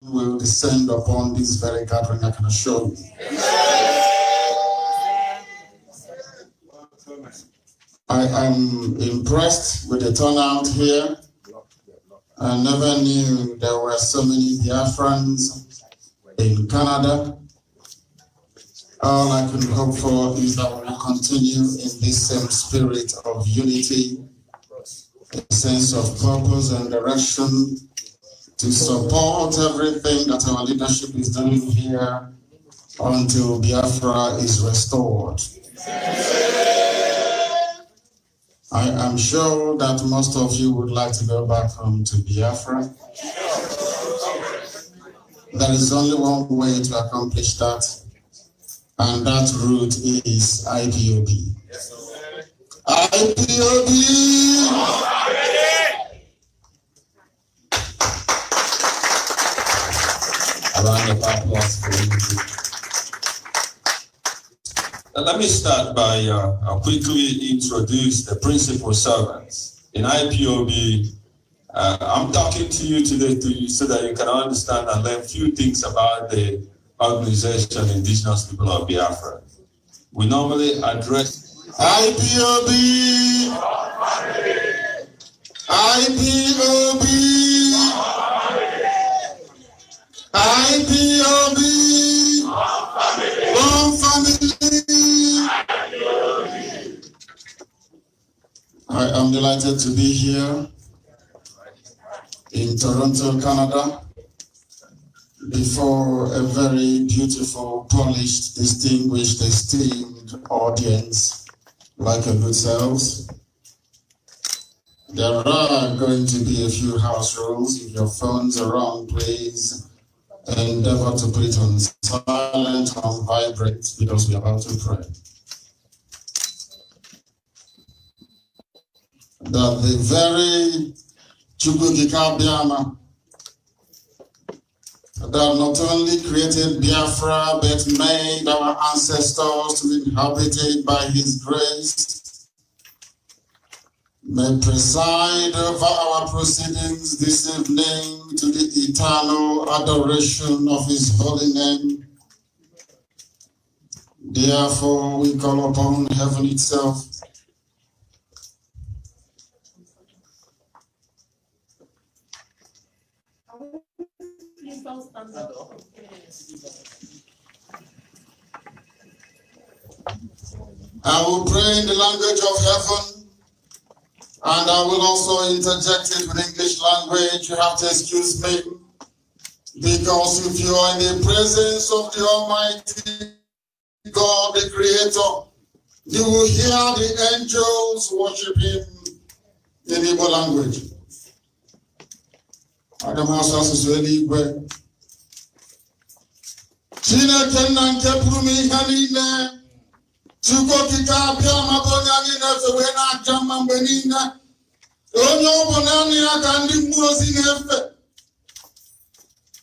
will descend upon this very gathering, I can assure you. I am impressed with the turnout here. I never knew there were so many Biafrans in Canada. All I can hope for is that we will continue in this same spirit of unity, a sense of purpose and direction to support everything that our leadership is doing here until Biafra is restored. I am sure that most of you would like to go back home to Biafra. There is only one way to accomplish that, and that route is IPOB. IPOB! A round of applause for unity. Let me start by quickly introduce the principal servants. In IPOB, I'm talking to you today so that you can understand and learn a few things about the organization Indigenous People of Biafra. We normally address IPOB! IPOB! IPOB! One family! I am delighted to be here in Toronto, Canada, before a very beautiful, polished, distinguished, esteemed audience like a good selves. There are going to be a few house rules. If your phones are on, please endeavor to put it on silent, on vibrate, because we are about to pray. That the very Chukukika Biama that not only created Biafra, but made our ancestors to be inhabited by his grace, may preside over our proceedings this evening to the eternal adoration of his holy name. Therefore, we call upon heaven itself I will pray in the language of heaven, and I will also interject it with English language. You have to excuse me, because if you are in the presence of the Almighty God, the Creator, you will hear the angels worship him in Igbo language. Adam House is really well. Chineke na nke pụrụ m ihe niile, Chukwu okike abịa maka onye anyị na-efe wee na-aja mma mgbe niile. Onye ọ bụ naanị ya ka ndị mmụọ ozi na-efe.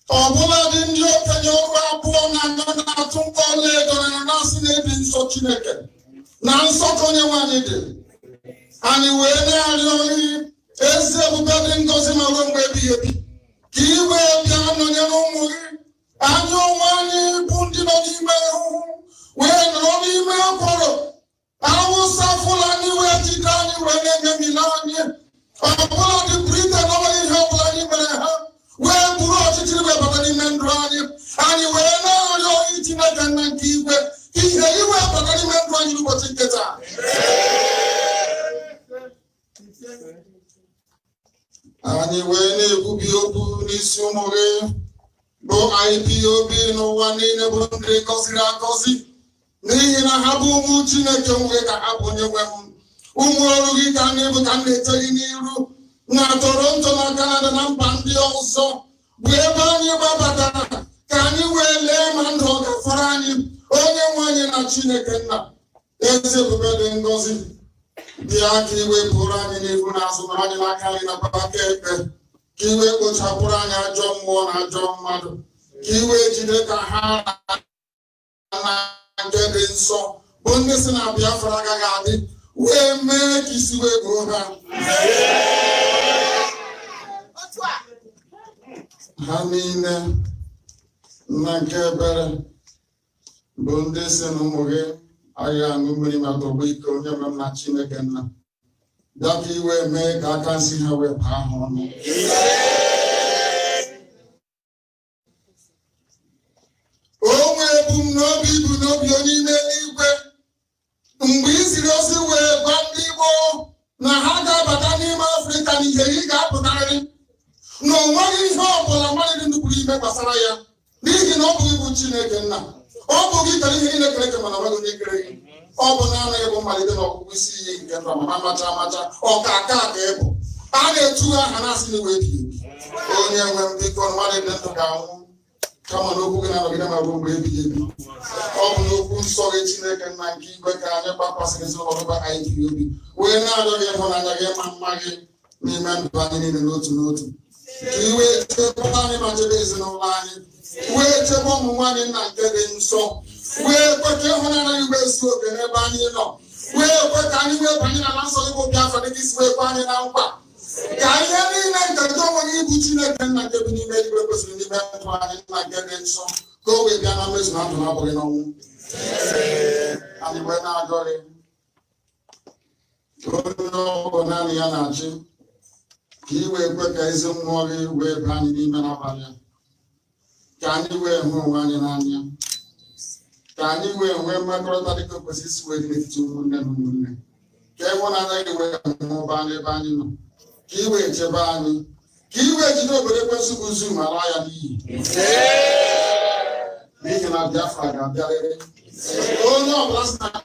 Ọbụla dị ndị okenye ọrụ abụọ na anọ na-atụ nkwa ọlaedo na na-asị na-ebi nsọ Chineke na nsọ ka onye nwanyị dị. Anyị wee na-arịọ oyi ezi ebube dị ngọzi ma ruo mgbe ebighị ebi. Ka iwe bịa nọnyere ụmụ gị. Anyị onwe anyị bụ ndị nọ n'ime ahụhụ wee nọrọ n'ime ọkpọrọ. Awụsa Fulani wee jide anyị wee na-ememila anyị. Ọbụla dị Britain ọbụla ihe ọbụla anyị mere ha wee buru ọchịchịrị wee bata n'ime ndụ anyị. Anyị wee na-arịọ oyi Chineke na nke igwe ihe iwe bata n'ime ndụ anyị n'ụbọchị nke taa. Anyị wee na-ekwubi okwu n'isi ụmụ gị bụ IPOB n'ụwa niile bụ ndị gọziri agọzi n'ihi na ha bụ ụmụ Chineke nwe ka ha bụ onye nwe m. Ụmụ ọrụ gị ka anyị bụ ka m na-eche gị n'iru na Toronto na Canada na mba ndị ọzọ bụ ebe anyị gbabatara ka anyị wee lee ma ndụ ọ gafere anyị onye nwe anyị na Chineke nna eze ebube dị ngọzi bịa ka iwe pụrụ anyị n'ihu na azụ na anyị n'aka anyị na aka ekpe ka iwe kpochapụrụ anyị ajọ mmụọ na ajọ mmadụ ka iwe jide ka ha na nke dị nsọ bụ ndị si na Biafra agaghị adị wee mee ka isi wee gụọ ha. Hanine Nakebere Bundesen Moge Aya Mumri Matobiko Yamna Chinegana. Daki we make I can see how we palm. Oh, we no people no be anywhere. We seriously we bandibo. Na haga batani ma Africa ni jeriga potari. No one is home for the money to believe me Pasaraya. This is not believe Chineke na. All believe that he didn't collect man of the all banana able malito we see in Mata or Kaka able. I get 2 hours in the way. Only when they come married down. Come on, no book and my room, baby. Oh, no good storage in the Nike, but I never pass it over IPOB. We're not again for another Maggie, me man planning in the note to note. You wait to plan imagination online. Wait to one in and getting so. Where but you want to so can never know. Where but anywhere planning an answer will be after this way planning out. I don't want you to see that and get any medical person in the back and getting so. Go with the numbers not to have going on. And when I got it, no, Bonani he will work as a more way planning in Manavalia. Can you wear more one in Anya? Can you wear my brother position waiting to Moon? Can one other way more bandy? Kiwe Jabani. Kiwe Jino, but the person who zoom a lion. We can have Jaffa. Oh no, last night.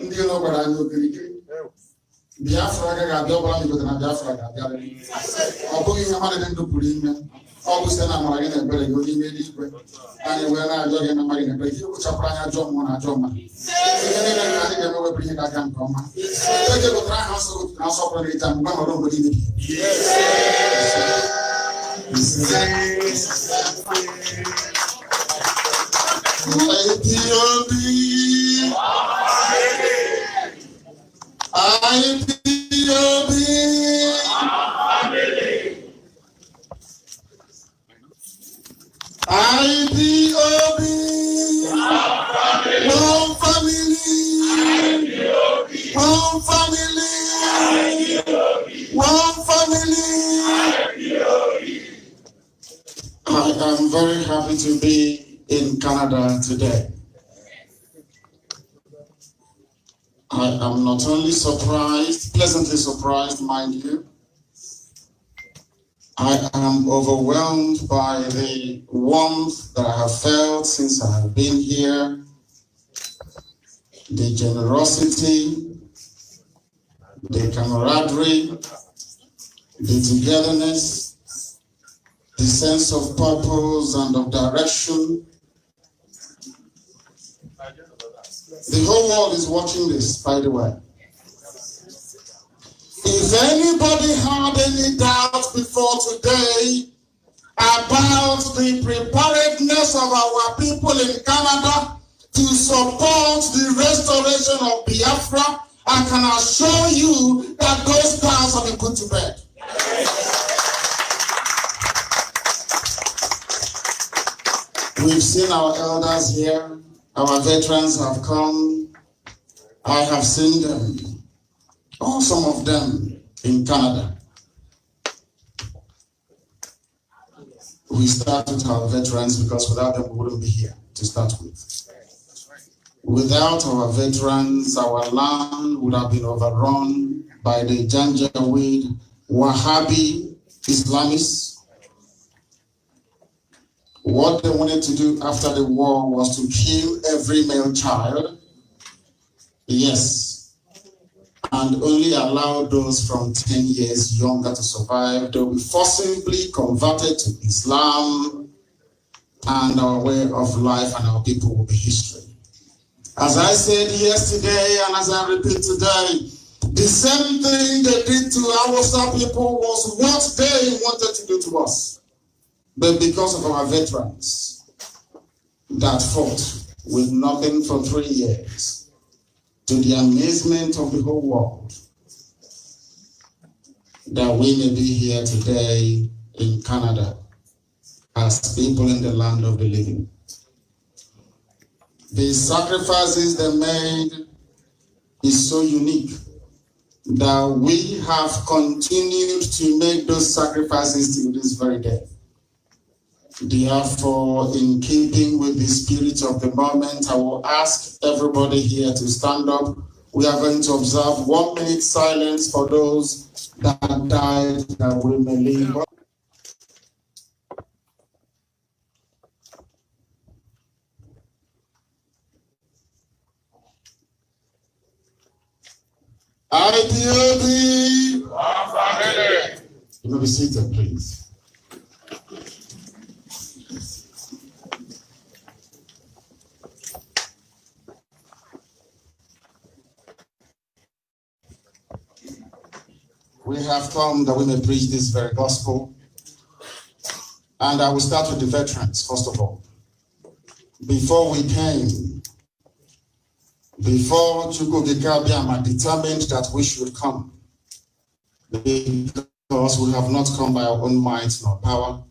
You know what I know, Biafra got double because I Biafra got gallery. I'll put you a man into Pulina. Always then I'm like a very good image. And when I join a marine, but you which I John one, I John. I never bring it, I can come. Take it with my house, I'll separate and one of them. I am very happy to be in Canada today. I am not only surprised, pleasantly surprised, mind you, I am overwhelmed by the warmth that I have felt since I have been here, the generosity, the camaraderie, the togetherness, the sense of purpose and of direction. The whole world is watching this, by the way. If anybody had any doubt before today about the preparedness of our people in Canada to support the restoration of Biafra, I can assure you that those doubts have been put to bed. We've seen our elders here. Our veterans have come. I have seen them, or some of them, in Canada. We start with our veterans because without them we wouldn't be here to start with. Without our veterans, our land would have been overrun by the Janjaweed Wahhabi Islamists. What they wanted to do after the war was to kill every male child. Yes. And only allow those from 10 years younger to survive. They will be forcibly converted to Islam, and our way of life and our people will be history. As I said yesterday and as I repeat today, The same thing they did to Hausa people was what they wanted to do to us. But because of our veterans that fought with nothing for 3 years, to the amazement of the whole world, that we may be here today in Canada as people in the land of the living. The sacrifices they made is so unique that we have continued to make those sacrifices till this very day. Therefore, in keeping with the spirit of the moment, I will ask everybody here to stand up. We are going to observe 1 minute silence for those that died that we may live. IPOB! You may be seated, please. We have come that we may preach this very gospel. And I will start with the veterans, first of all. Before we came, before Chukwuka determined that we should come, because we have not come by our own might nor power,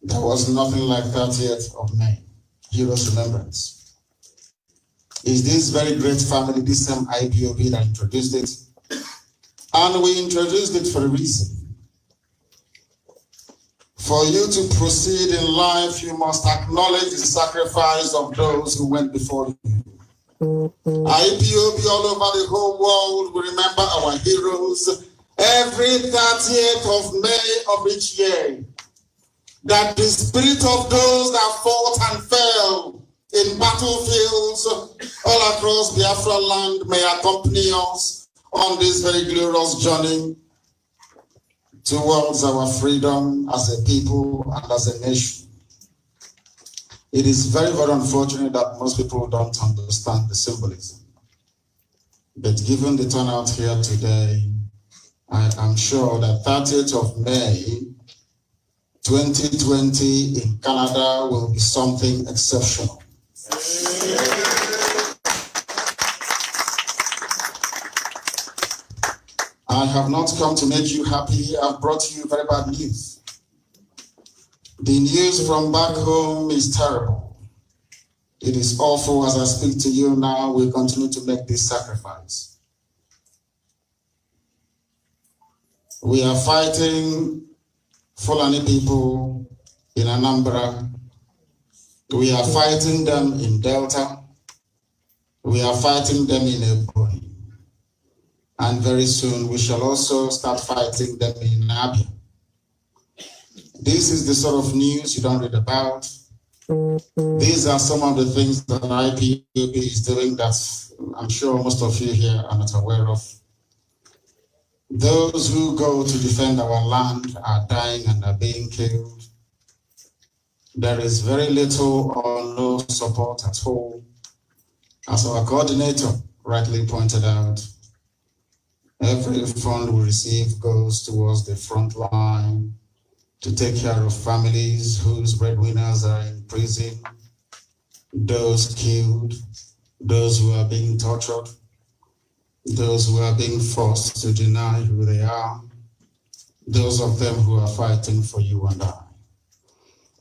there was nothing like 30th of May, Heroes Remembrance. Is this very great family, this same IPOB that introduced it? And we introduced it for a reason. For you to proceed in life, you must acknowledge the sacrifice of those who went before you. IPOB all over the whole world, we remember our heroes every 30th of May of each year. That the spirit of those that fought and fell in battlefields all across Biafra land may accompany us on this very glorious journey towards our freedom as a people and as a nation. It is very, very unfortunate that most people don't understand the symbolism. But given the turnout here today, I am sure that 30th of May, 2020 in Canada will be something exceptional. I have not come to make you happy. I've brought you very bad news. The news from back home is terrible. It is awful. As I speak to you now, we continue to make this sacrifice. We are fighting Fulani people in Anambra. We are fighting them in Delta. We are fighting them in Ebonyi. And very soon we shall also start fighting them in Abia. This is the sort of news you don't read about. These are some of the things that IPOB is doing that I'm sure most of you here are not aware of. Those who go to defend our land are dying and are being killed. There is very little or no support at all. As our coordinator rightly pointed out, every fund we receive goes towards the front line to take care of families whose breadwinners are in prison, those killed, those who are being tortured, those who are being forced to deny who they are, those of them who are fighting for you and I.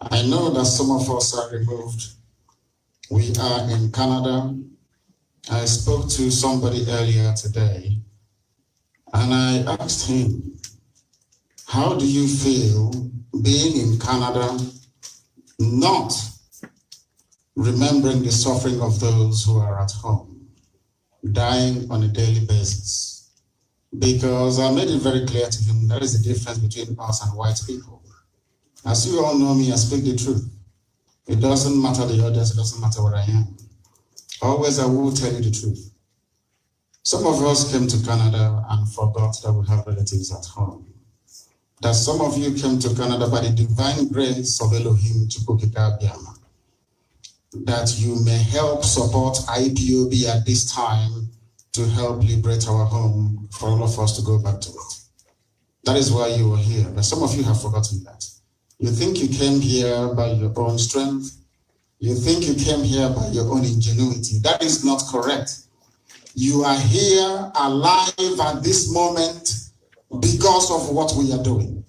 I know that some of us are removed. We are in Canada. I spoke to somebody earlier today, and I asked him, how do you feel being in Canada, not remembering the suffering of those who are at home, dying on a daily basis? Because I made it very clear to him there is a difference between us and white people. As you all know me, I speak the truth. It doesn't matter the others, it doesn't matter where I am. Always I will tell you the truth. Some of us came to Canada and forgot that we have relatives at home. That some of you came to Canada by the divine grace of Elohim Chukwuka Biama. That you may help support IPOB at this time to help liberate our home for all of us to go back to it. That is why you are here. But some of you have forgotten that. You think you came here by your own strength. You think you came here by your own ingenuity. That is not correct. You are here alive at this moment because of what we are doing.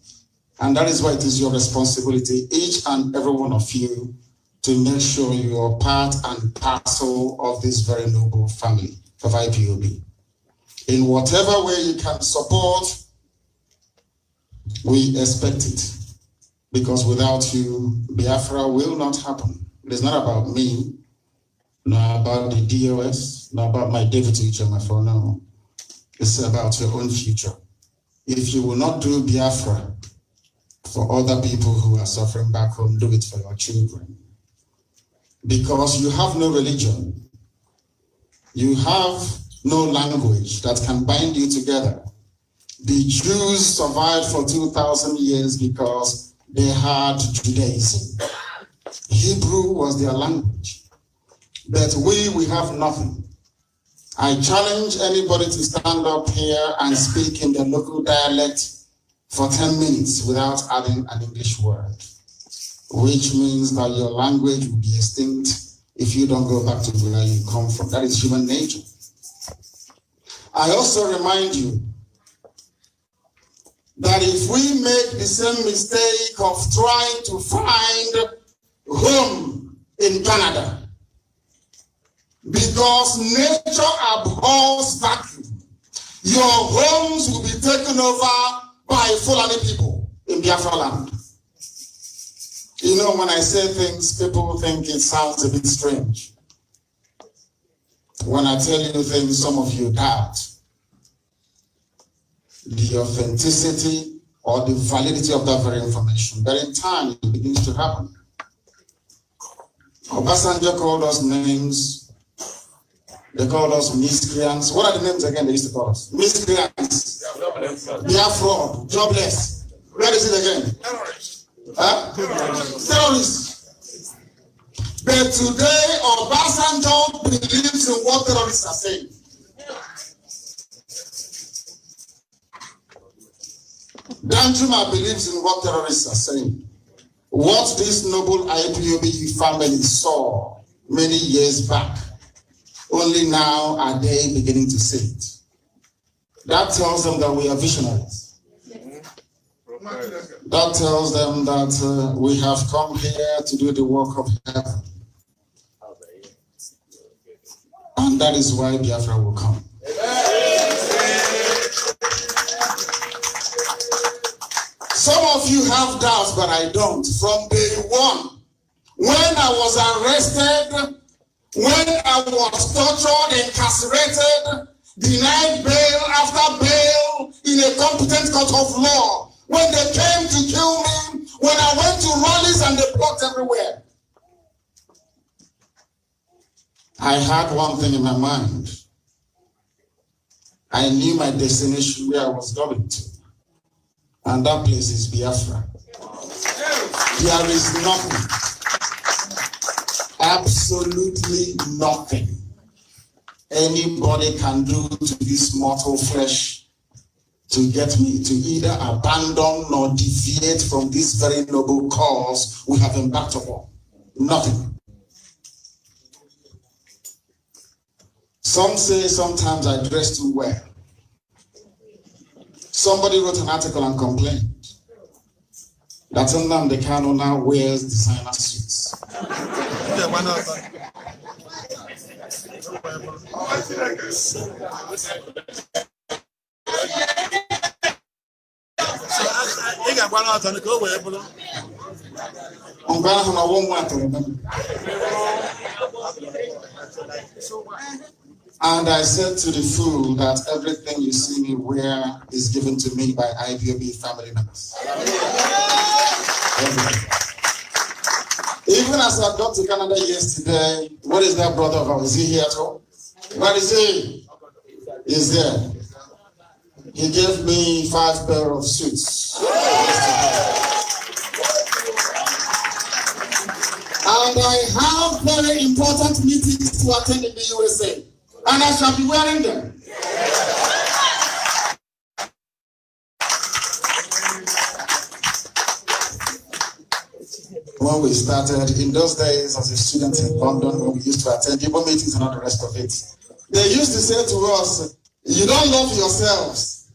And that is why it is your responsibility, each and every one of you, to make sure you are part and parcel of this very noble family of IPOB. In whatever way you can support, we expect it. Because without you, Biafra will not happen. It is not about me, not about the DOS, not about my deputy chair, my phone, no. It's about your own future. If you will not do Biafra for other people who are suffering back home, do it for your children. Because you have no religion. You have no language that can bind you together. The Jews survived for 2,000 years because they had Judaism. Hebrew was their language. But we have nothing. I challenge anybody to stand up here and speak in the local dialect for 10 minutes without adding an English word, which means that your language will be extinct if you don't go back to where you come from. That is human nature. I also remind you that if we make the same mistake of trying to find home in Canada, because nature abhors vacuum, your homes will be taken over by Fulani people in Biafra land. You know, when I say things, people think it sounds a bit strange. When I tell you things, some of you doubt the authenticity or the validity of that very information. But in time, it begins to happen. Obasanjo called us names. They called us miscreants. What are the names again they used to call us? Miscreants. Biafra, jobless. Where is it again? Terrorists. Huh? Terrorists. But today, Obasanjo believes in what terrorists are saying. Danjuma believes in what terrorists are saying. What this noble IPOB family saw many years back, only now are they beginning to see it. That tells them that we are visionaries. That tells them that we have come here to do the work of heaven. And that is why Biafra will come. Some of you have doubts, but I don't. From day one, when I was arrested, when I was tortured, incarcerated, denied bail after bail in a competent court of law, when they came to kill me, when I went to rallies and they blocked everywhere, I had one thing in my mind. I knew my destination where I was going to. And that place is Biafra. There is nothing, absolutely nothing anybody can do to this mortal flesh to get me to either abandon nor deviate from this very noble cause we have embarked upon. Nothing. Some say sometimes I dress too well. Somebody wrote an article and complained that Nnamdi Kanu now wears designer suits. And I said to the fool that everything you see me wear is given to me by IPOB family members. Even as I got to Canada yesterday, what is that brother of ours? Is he here at all? Where is he? He's there. He gave me 5 pair of suits. And I have very important meetings to attend in the USA. And I shall be wearing them. When we started, in those days as a student in London, when we used to attend people meetings and all the rest of it, they used to say to us, you don't love yourselves.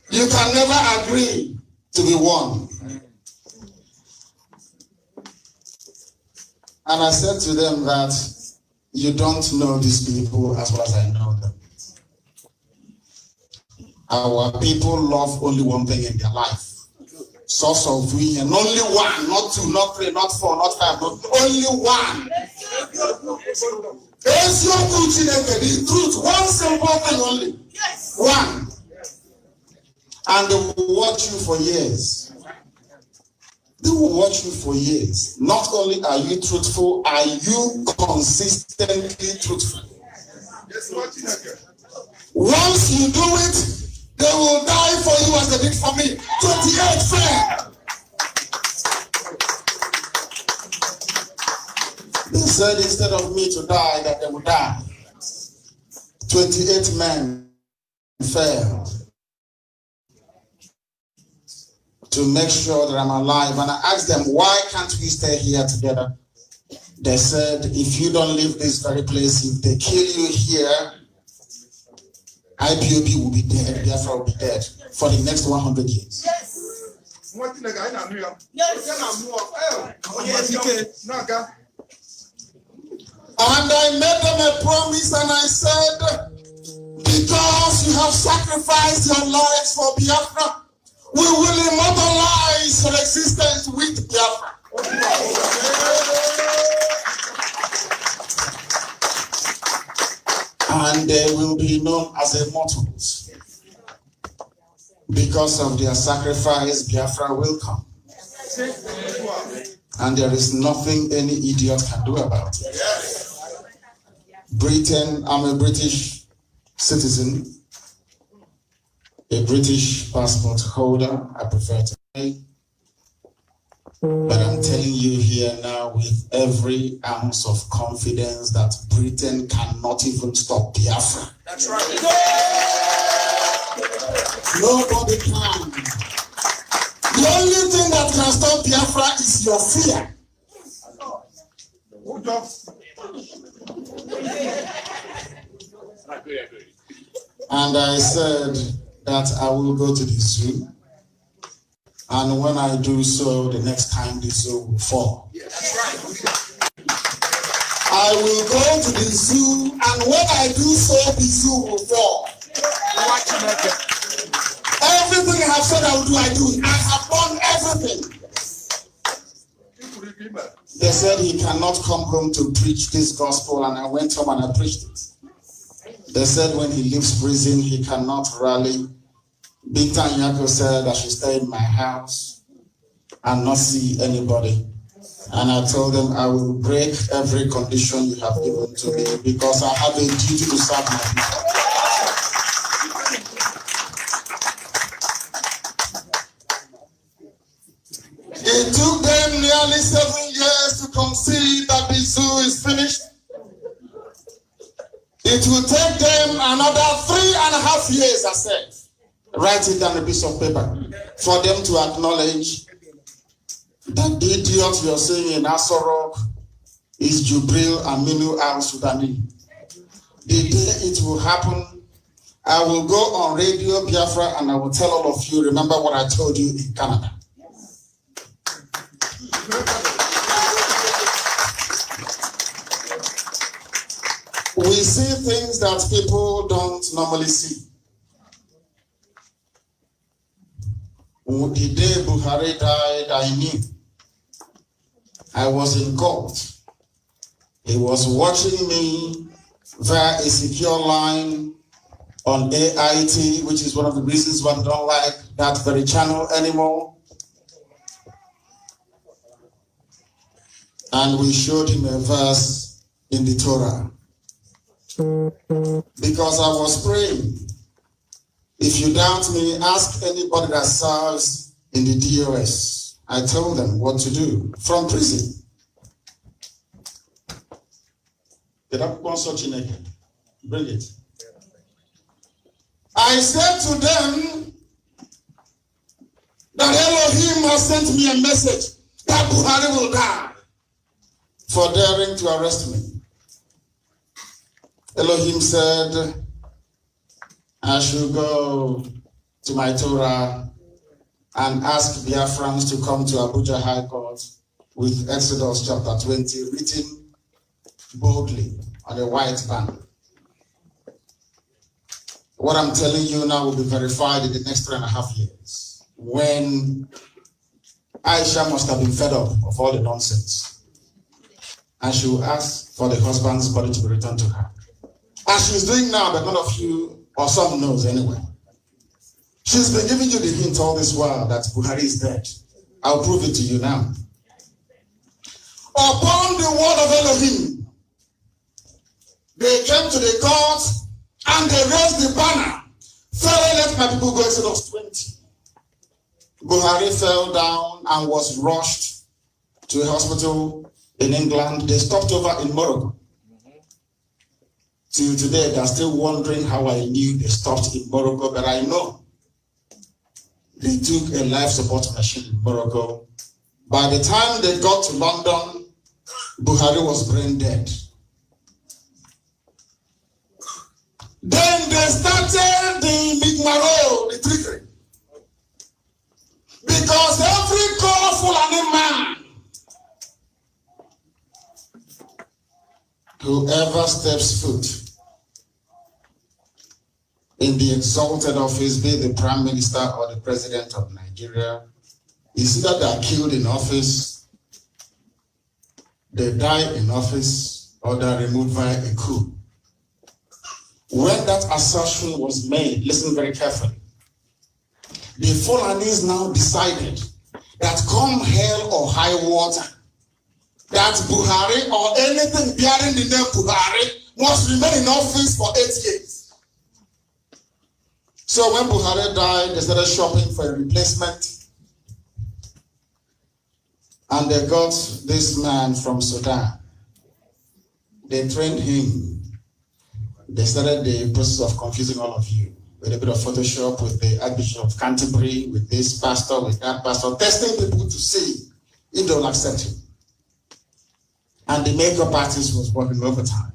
You can never agree to be one. And I said to them that you don't know these people as well as I know them. Our people love only one thing in their life. Source of union, only one, not two, not three, not four, not five, but only one. The truth, one simple thing only. One. And they will watch you for years. They will watch you for years. Not only are you truthful, are you consistently truthful? Once you do it, they will die for you as they did for me. 28 fair. They said instead of me to die, that they would die. 28 men fell to make sure that I'm alive. And I asked them, why can't we stay here together? They said, if you don't leave this very place, if they kill you here, IPOB will be dead, Biafra will be dead for the next 100 years. Yes. And I made them a promise and I said, because you have sacrificed your lives for Biafra, we will immortalize your existence with Biafra. And they will be known as immortals. Because of their sacrifice, Biafra will come. And there is nothing any idiot can do about it. Britain, I'm a British citizen, a British passport holder, I prefer to say. But I'm telling you here now with every ounce of confidence that Britain cannot even stop Biafra. That's right. Nobody can. The only thing that can stop Biafra is your fear. And I said that I will go to the zoo. And when I do so, the next time the zoo will fall. That's right. I will go to the zoo, and when I do so, the zoo will fall. Everything I have said I will do, I do it. I have done everything. They said he cannot come home to preach this gospel, and I went home and I preached it. They said when he leaves prison, he cannot rally. Big Time Yako said I should stay in my house and not see anybody. And I told them I will break every condition you have given to me because I have a duty to serve my people. It took them nearly 7 years to concede that the zoo is finished. It will take them another 3.5 years, I said. Write it on a piece of paper for them to acknowledge that the idiot you're saying in Asorok is Jubril Aminu al-Sudani. The day it will happen, I will go on Radio Biafra and I will tell all of you, remember what I told you in Canada. We see things that people don't normally see. The day Buhari died, I knew. I was in court. He was watching me via a secure line on AIT, which is one of the reasons why I don't like that very channel anymore. And we showed him a verse in the Torah. Because I was praying. If you doubt me, ask anybody that serves in the DOS. I told them what to do from prison. Bring it. I said to them that Elohim has sent me a message that Buhari will die for daring to arrest me. Elohim said, I should go to my Torah and ask Biafrans to come to Abuja High Court with Exodus chapter 20 written boldly on a white banner. What I'm telling you now will be verified in the next 3.5 years, when Aisha must have been fed up of all the nonsense, and she will ask for the husband's body to be returned to her. As she's doing now, but none of you, or some knows anyway. She's been giving you the hint all this while that Buhari is dead. I'll prove it to you now. Upon the word of Elohim, they came to the court and they raised the banner. Pharaoh, let my people go, Exodus 20. Buhari fell down and was rushed to a hospital in England. They stopped over in Morocco. Till today, they're still wondering how I knew they stopped in Morocco, but I know. They took a life support machine in Morocco. By the time they got to London, Buhari was brain dead. Then they started the Migmaro, the trickery. Because every colorful man, whoever steps foot in the exalted office, be the Prime Minister or the President of Nigeria, is either they are killed in office, they die in office, or they are removed via a coup. When that assertion was made, listen very carefully, the Fulanis now decided that come hell or high water, that Buhari or anything bearing the name Buhari must remain in office for 8 years. So when Buhari died, they started shopping for a replacement. And they got this man from Sudan. They trained him. They started the process of confusing all of you with a bit of Photoshop, with the Archbishop of Canterbury, with this pastor, with that pastor, testing people to see if they will accept him. And the makeup artist was working overtime.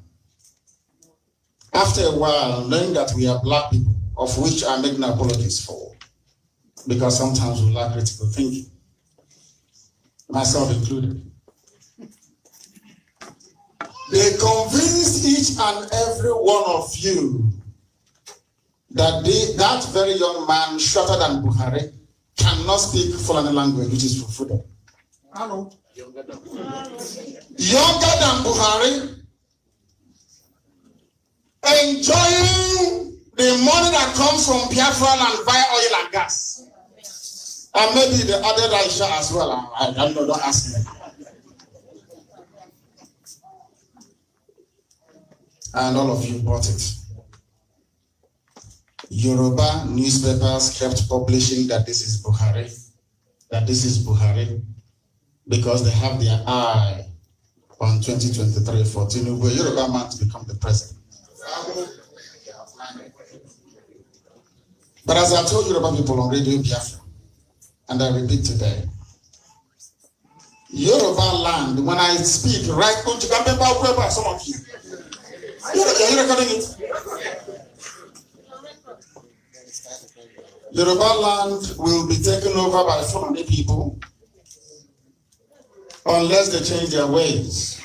After a while, knowing that we are black people, of which I'm making apologies for, because sometimes we lack critical thinking, myself included. They convinced each and every one of you that that very young man, shorter than Buhari, cannot speak Fulani language, which is Fufude. Hello. Younger than Buhari, enjoying the money that comes from Biafra land via oil and gas. And maybe the other Aisha as well. I don't know, don't ask me. And all of you bought it. Yoruba newspapers kept publishing that this is Buhari, because they have their eye on 2023 for Tinubu, Yoruba man to become the president. But as I told Yoruba people on Radio Biafra, and I repeat today, Yoruba land, when I speak, right on to Gambia, some of you. Are you recording it? Yoruba land will be taken over by Fulani people unless they change their ways.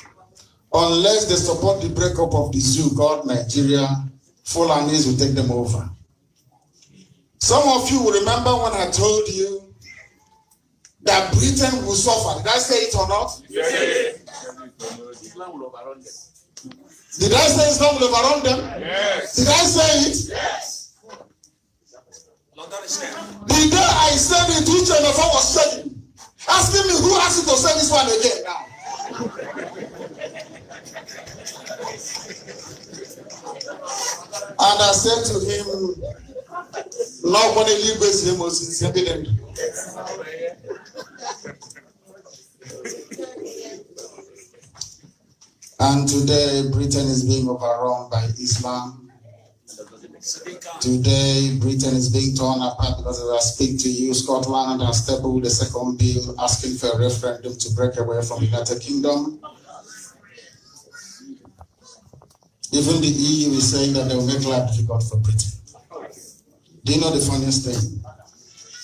Unless they support the breakup of the zoo called Nigeria, Fulanis will take them over. Some of you will remember when I told you that Britain will suffer. Did I say it or not? Yes. Did I say Islam will overrun them? Yes. Did I say it? Yes. The day I said it, which one of us was saying, asking me who asked you to say this one again now. And I said to him, nobody leaves him since he didn't. And today, Britain is being overrun by Islam. Today, Britain is being torn apart because, as I speak to you, Scotland has tabled a second bill asking for a referendum to break away from the United Kingdom. Even the EU is saying that they will make life difficult for Britain. Do you know the funniest thing?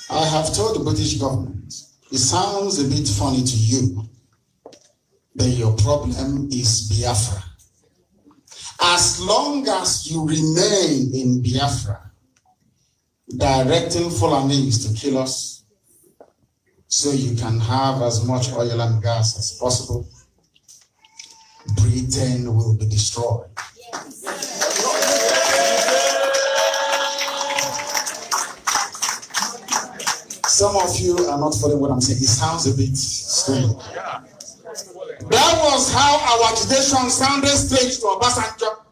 I have told the British government, it sounds a bit funny to you, but your problem is Biafra. As long as you remain in Biafra, directing Fulanis to kill us, so you can have as much oil and gas as possible, Britain will be destroyed. Some of you are not following what I'm saying. It sounds a bit strange. That was how our agitation sounded strange to Obasanjo.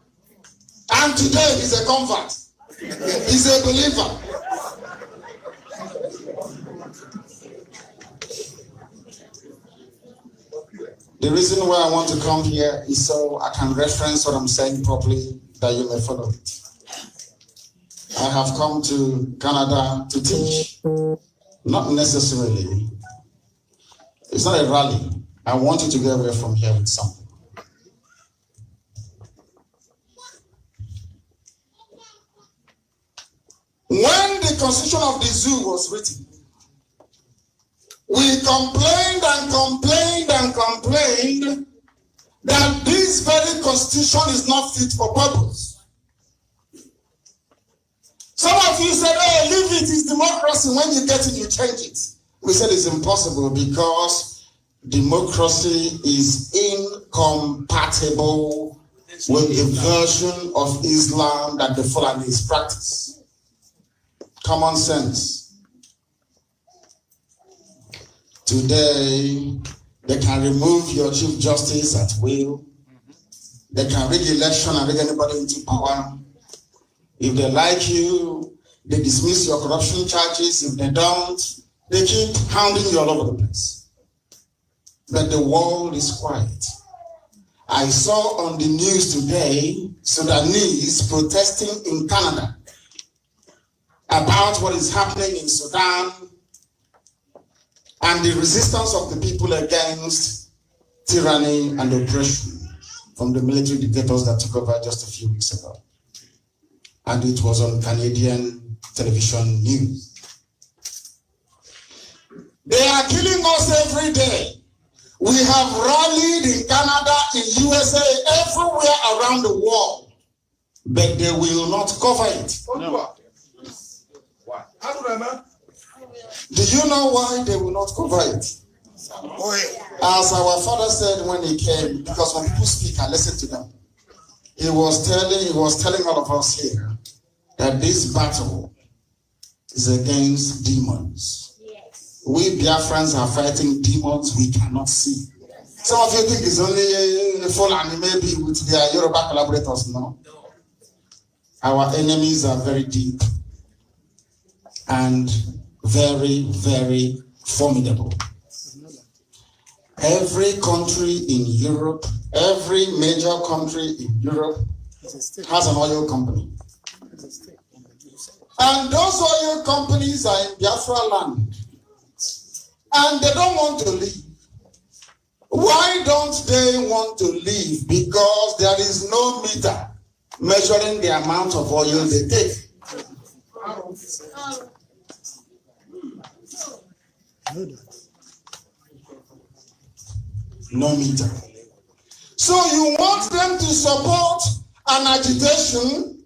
And today he's a convert. He's a believer. The reason why I want to come here is so I can reference what I'm saying properly, that you may follow it. I have come to Canada to teach. Not necessarily. It's not a rally. I want you to get away from here with something. When the Constitution of the Zoo was written, we complained and complained and complained that this very Constitution is not fit for purpose. Some of you said, oh, leave it, it's democracy. When you get it, you change it. We said it's impossible because democracy is incompatible with the version of Islam that the Fulanis practice. Common sense. Today, they can remove your Chief Justice at will. They can rig election and rig anybody into power. If they like you, they dismiss your corruption charges. If they don't, they keep hounding you all over the place. But the world is quiet. I saw on the news today, Sudanese protesting in Canada about what is happening in Sudan and the resistance of the people against tyranny and oppression from the military dictators that took over just a few weeks ago. And it was on Canadian television news. They are killing us every day. We have rallied in Canada, in USA, everywhere around the world, but they will not cover it. No. Why? Do you know why they will not cover it? As our father said when he came, because when people speak, I listen to them. He was telling all of us here that this battle is against demons. Yes. We Biafrans are fighting demons we cannot see. Some of you think it's only Fulani maybe with their Yoruba collaborators. No. Our enemies are very deep and very, very formidable. Every country in Europe, every major country in Europe has an oil company. And those oil companies are in Biafra land. And they don't want to leave. Why don't they want to leave? Because there is no meter measuring the amount of oil they take. No meter. So you want them to support an agitation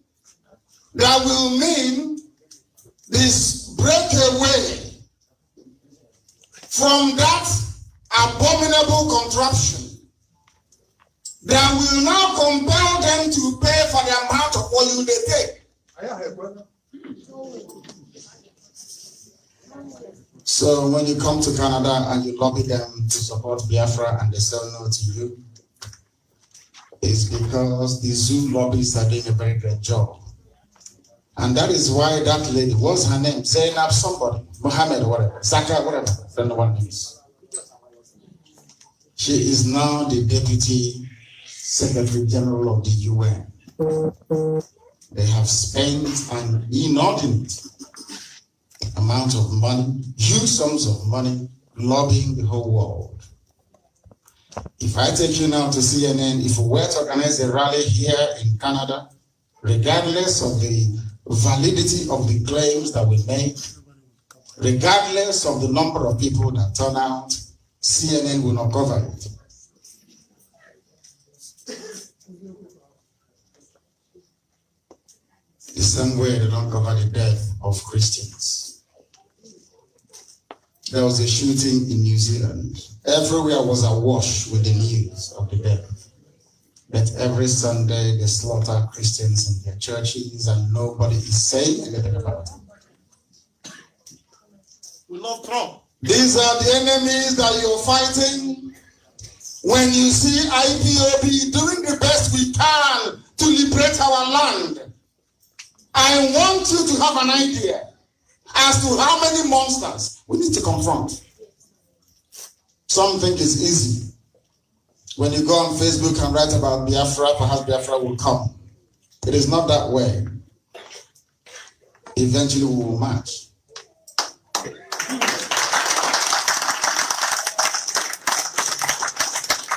that will mean this breakaway from that abominable contraption that will now compel them to pay for the amount of oil they take. So when you come to Canada and you lobby them to support Biafra and they say no to you, it's because the zoo lobbies are doing a very great job. And that is why that lady, what's her name? Zainab somebody, Mohammed, whatever, Zaka, whatever, I don't know what it is. She is now the deputy Secretary General of the UN. They have spent an inordinate amount of money, huge sums of money, lobbying the whole world. If I take you now to CNN, if we were to organize a rally here in Canada, regardless of the validity of the claims that we make, regardless of the number of people that turn out, CNN will not cover it. The same way they don't cover the death of Christians. There was a shooting in New Zealand. Everywhere was awash with the news of the death. But every Sunday they slaughter Christians in their churches and nobody is saying anything about it. We love Trump. These are the enemies that you're fighting. When you see IPOB doing the best we can to liberate our land, I want you to have an idea as to how many monsters we need to confront. Some think it's easy. When you go on Facebook and write about Biafra, perhaps Biafra will come. It is not that way. Eventually we will march.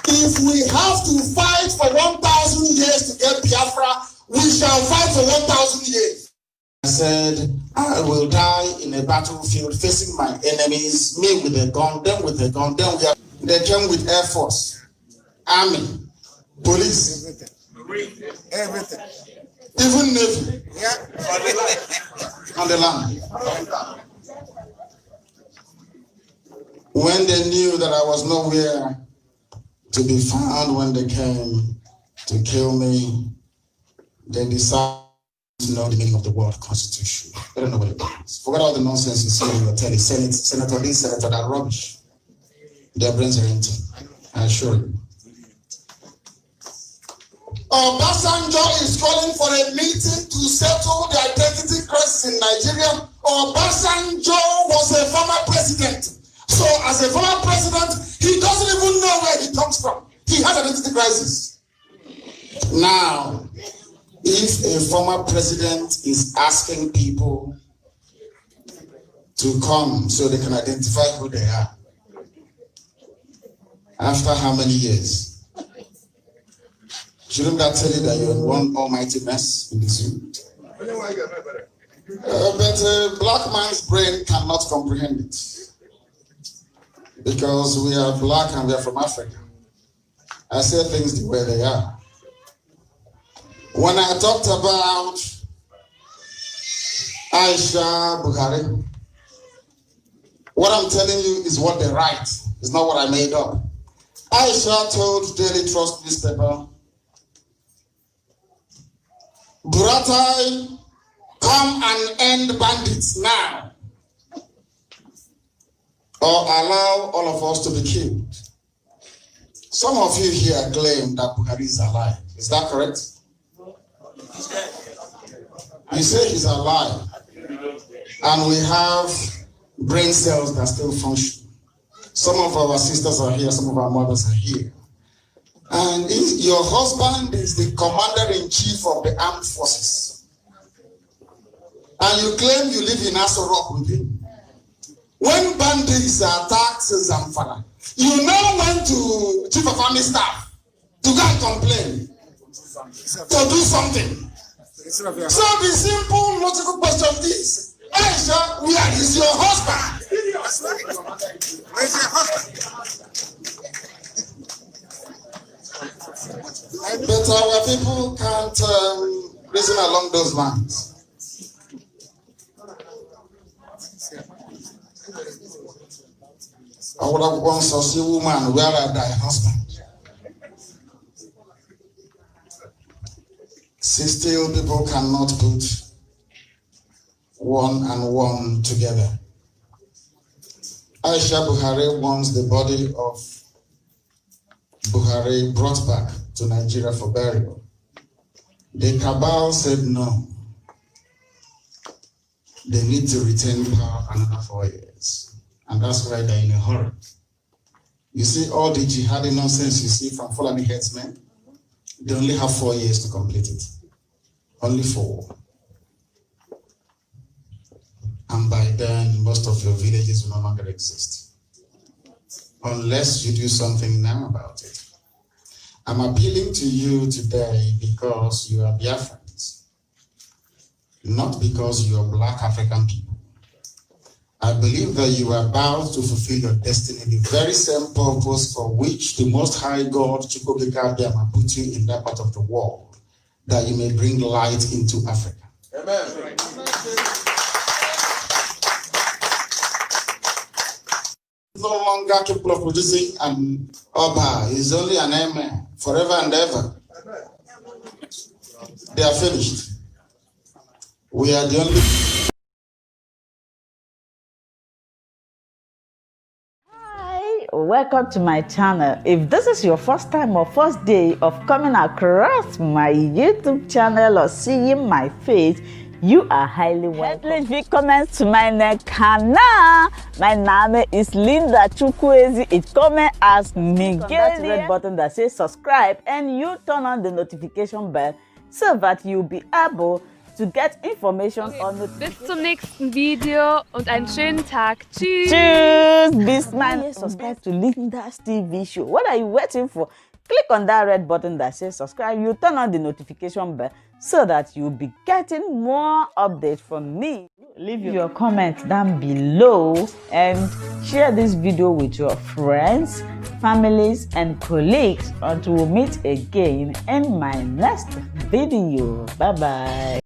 If we have to fight for 1,000 years to get Biafra, we shall fight for 1,000 years. I said, I will die in a battlefield facing my enemies, me with a gun, them with a gun, them they came with Air Force, Army, Police, Everything. even Navy, Yeah. on the land. When they knew that I was nowhere to be found when they came to kill me, they decided to know the meaning of the word constitution. They don't know what it means. Forget all the nonsense you see in your telly. Senator this, Senator that, rubbish. Their brains are empty, I assure you. Obasanjo is calling for a meeting to settle the identity crisis in Nigeria. Obasanjo was a former president. So as a former president, he doesn't even know where he comes from. He has an identity crisis. Now, if a former president is asking people to come so they can identify who they are, after how many years? Shouldn't that tell you that you're in one almighty mess in the zoo? But a black man's brain cannot comprehend it. Because we are black and we are from Africa. I say things the way they are. When I talked about Aisha Buhari, what I'm telling you is what they write. It's not what I made up. Aisha told Daily Trust newspaper, Buratai, come and end bandits now, or allow all of us to be killed. Some of you here claim that Buhari is alive. Is that correct? You say he's alive, and we have brain cells that still function. Some of our sisters are here, some of our mothers are here. And your husband is the commander-in-chief of the armed forces. And you claim you live in Aso Rock with him. When bandits attack Zamfara, you now went to Chief of Army Staff to go and complain, to do something. So the simple logical question is, Aisha, where is your husband? Where's your husband? But our people can't reason along those lines. I would have once see a woman where I die husband. See, still people cannot put one and one together. Aisha Buhari wants the body of Buhari brought back to Nigeria for burial. The cabal said no. They need to retain power another 4 years. And that's why they're in a hurry. You see all the jihadi nonsense you see from Fulani headsmen, They only have 4 years to complete it. Only 4. And by then, most of your villages will no longer exist. Unless you do something now about it. I'm appealing to you today because you are Biafrans, not because you are Black African people. I believe that you are about to fulfill your destiny, the very same purpose for which the Most High God Chukwuka put you in that part of the world, that you may bring light into Africa. Amen. No longer capable of producing an Oba. He's only an amen, forever and ever. They are finished. We are the only... Welcome to my channel. If this is your first time or first day of coming across my YouTube channel or seeing my face, you are highly welcome. Herzlich willkommen zu meinem Kanal. My name is Linda Chukwuezi. It comes as Miguel. That red button that says subscribe, and you turn on the notification bell so that you'll be able to get information on the... Bis zum nächsten Video und einen schönen Tag. Tschüss. Tschüss. Bis man subscribe to Linda's TV show. What are you waiting for? Click on that red button that says subscribe. You turn on the notification bell so that you'll be getting more updates from me. Leave your comments down below and share this video with your friends, families, and colleagues until we meet again in my next video. Bye bye.